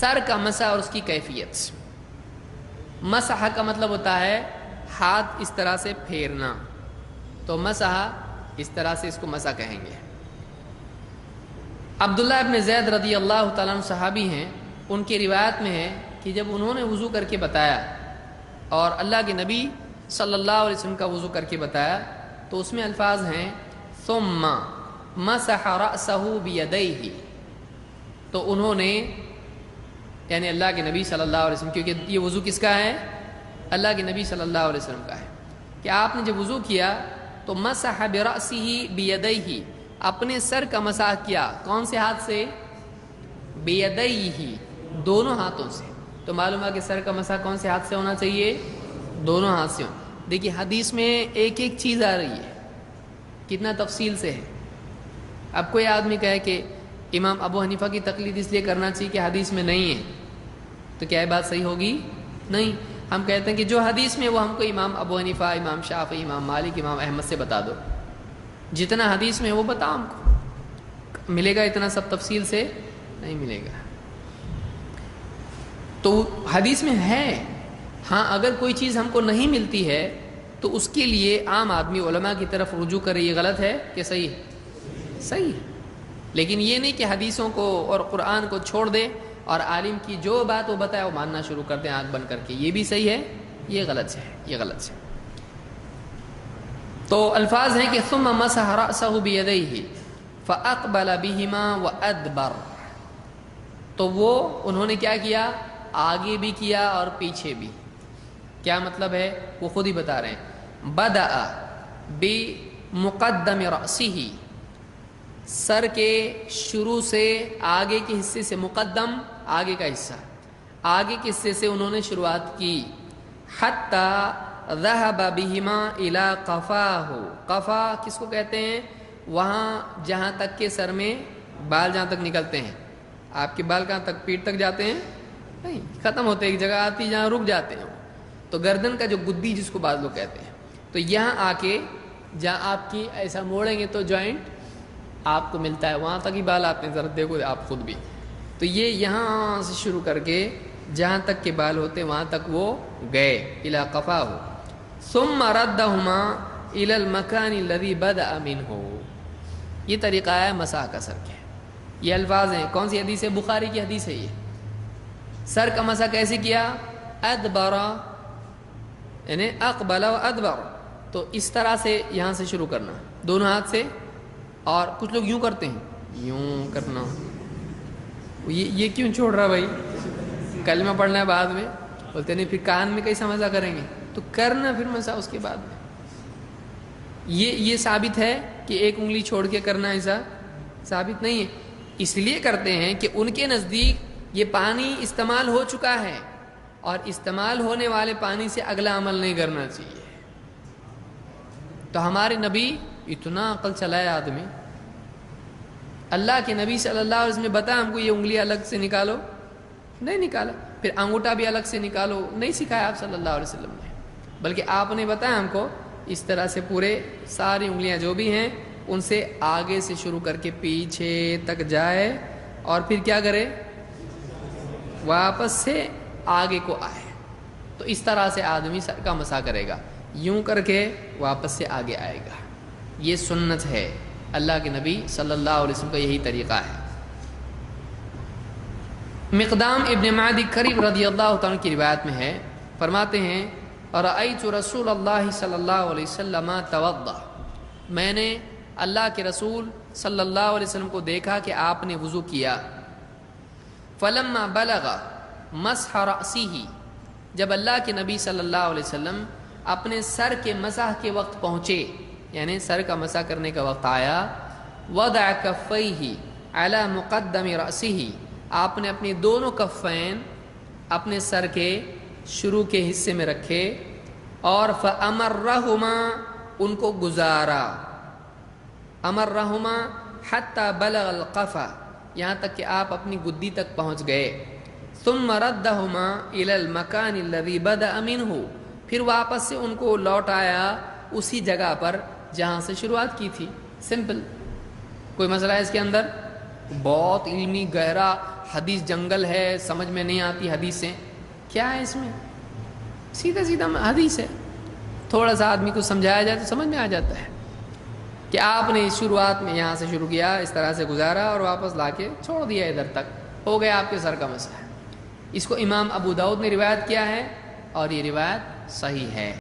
سر کا مسح اور اس کی کیفیت. مسح کا مطلب ہوتا ہے ہاتھ اس طرح سے پھیرنا، تو مسح اس طرح سے اس کو مسح کہیں گے. عبداللہ ابن زید رضی اللہ تعالیٰ عنہ صحابی ہیں، ان کی روایت میں ہے کہ جب انہوں نے وضو کر کے بتایا اور اللہ کے نبی صلی اللہ علیہ وسلم کا وضو کر کے بتایا تو اس میں الفاظ ہیں ثم مسح رأسه بیدیہ. تو انہوں نے یعنی اللہ کے نبی صلی اللہ علیہ وسلم، کیونکہ یہ وضو کس کا ہے؟ اللہ کے نبی صلی اللہ علیہ وسلم کا ہے، کہ آپ نے جب وضو کیا تو مسح برأسہ بیدیہ، اپنے سر کا مسح کیا. کون سے ہاتھ سے؟ بیدیہ، دونوں ہاتھوں سے. تو معلوم ہے کہ سر کا مسح کون سے ہاتھ سے ہونا چاہیے؟ دونوں ہاتھ سے. دیکھیے حدیث میں ایک ایک چیز آ رہی ہے، کتنا تفصیل سے ہے. اب کوئی آدمی کہے کہ امام ابو حنیفہ کی تقلید اس لیے کرنا چاہیے کہ حدیث میں نہیں ہے، تو کیا یہ بات صحیح ہوگی؟ نہیں. ہم کہتے ہیں کہ جو حدیث میں وہ ہم کو امام ابو حنیفہ، امام شافعی، امام مالک، امام احمد سے بتا دو. جتنا حدیث میں وہ بتاؤ ہم کو. ملے گا اتنا سب تفصیل سے؟ نہیں ملے گا. تو حدیث میں ہے. ہاں اگر کوئی چیز ہم کو نہیں ملتی ہے تو اس کے لیے عام آدمی علماء کی طرف رجوع کرے. یہ غلط ہے کہ صحیح؟ صحیح. لیکن یہ نہیں کہ حدیثوں کو اور قرآن کو چھوڑ دے اور عالم کی جو بات وہ بتائے وہ ماننا شروع کر دیں آنکھ بند کر کے. یہ بھی صحیح ہے؟ یہ غلط ہے، یہ غلط ہے. تو الفاظ ہیں کہ ثم مسح رأسه بیدیہ فاقبل بہما وادبر. تو وہ انہوں نے کیا کیا؟ آگے بھی کیا اور پیچھے بھی. کیا مطلب ہے وہ خود ہی بتا رہے ہیں. بدأ بمقدم رأسہ، سر کے شروع سے آگے کے حصے سے، مقدم آگے کا حصہ، آگے کے حصے سے انہوں نے شروعات کی. حتی ذہب بہما الی قفاہ. قفا کس کو کہتے ہیں؟ وہاں جہاں تک کہ سر میں بال جہاں تک نکلتے ہیں. آپ کے بال کہاں تک؟ پیٹ تک جاتے ہیں؟ نہیں، ختم ہوتے ایک جگہ آتی جہاں رک جاتے ہیں. تو گردن کا جو گدی جس کو بعض لوگ کہتے ہیں، تو یہاں آ کے جہاں آپ کی ایسا موڑیں گے تو جوائنٹ آپ کو ملتا ہے، وہاں تک ہی بال آتے ہیں. ذرا دیکھو آپ خود بھی. تو یہ یہاں سے شروع کر کے جہاں تک کے بال ہوتے وہاں تک وہ گئے. الی قفاہ ثم ردہما الی المکان الذی بدأ منہ. یہ طریقہ ہے مسح کا سر کے. یہ الفاظ ہیں. کون سی حدیث ہے؟ بخاری کی حدیث ہے. یہ سر کا مسح کیسے کیا؟ ادبر، یعنی اقبل و ادبر. تو اس طرح سے یہاں سے شروع کرنا دونوں ہاتھ سے. اور کچھ لوگ یوں کرتے ہیں، یوں کرنا. یہ کیوں چھوڑ رہا بھائی؟ کلمہ پڑھنا ہے بعد میں. بولتے نہیں پھر کان میں کیسا مسح کریں گے؟ تو کرنا پھر مسح اس کے بعد میں. یہ ثابت ہے کہ ایک انگلی چھوڑ کے کرنا ایسا ثابت نہیں ہے. اس لیے کرتے ہیں کہ ان کے نزدیک یہ پانی استعمال ہو چکا ہے اور استعمال ہونے والے پانی سے اگلا عمل نہیں کرنا چاہیے. تو ہمارے نبی اتنا عقل چلایا آدمی. اللہ کے نبی صلی اللہ علیہ وسلم نے بتایا ہم کو یہ انگلی الگ سے نکالو، نہیں نکالا. پھر انگوٹھا بھی الگ سے نکالو، نہیں سکھایا آپ صلی اللہ علیہ وسلم نے. بلکہ آپ نے بتایا ہم کو اس طرح سے پورے ساری انگلیاں جو بھی ہیں ان سے آگے سے شروع کر کے پیچھے تک جائے اور پھر کیا کرے؟ واپس سے آگے کو آئے. تو اس طرح سے آدمی سر کا مسح کرے گا، یوں کر کے واپس سے آگے آئے گا. یہ سنت ہے. اللہ کے نبی صلی اللہ علیہ وسلم کا یہی طریقہ ہے. مقدام ابن معدی کریم رضی اللہ تعالیٰ کی روایت میں ہے، فرماتے ہیں رأیت رسول اللہ صلی اللہ علیہ وسلم توضأ. میں نے اللہ کے رسول صلی اللہ علیہ وسلم کو دیکھا کہ آپ نے وضو کیا. فلما بلغ مسح رأسہ، جب اللہ کے نبی صلی اللہ علیہ وسلم اپنے سر کے مسح کے وقت پہنچے، یعنی سر کا مسح کرنے کا وقت آیا، وضع کفیہ علی مقدم رأسہ، آپ نے اپنی دونوں کفین اپنے سر کے شروع کے حصے میں رکھے اور فأمرہما، ان کو گزارا. امرہما حتی بلغ القفا، یہاں تک کہ آپ اپنی گدی تک پہنچ گئے. ثم ردہما الی المکان الذی بدأ منہ، پھر واپس سے ان کو لوٹایا اسی جگہ پر جہاں سے شروعات کی تھی. سمپل. کوئی مسئلہ ہے اس کے اندر؟ بہت علمی گہرا حدیث جنگل ہے، سمجھ میں نہیں آتی حدیثیں، کیا ہے اس میں؟ سیدھا سیدھا حدیث ہے، تھوڑا سا آدمی کو سمجھایا جائے تو سمجھ میں آ جاتا ہے کہ آپ نے شروعات میں یہاں سے شروع کیا، اس طرح سے گزارا اور واپس لا کے چھوڑ دیا ادھر تک، ہو گیا آپ کے سر کا مسئلہ۔ اس کو امام ابو داؤد نے روایت کیا ہے اور یہ روایت صحیح ہے۔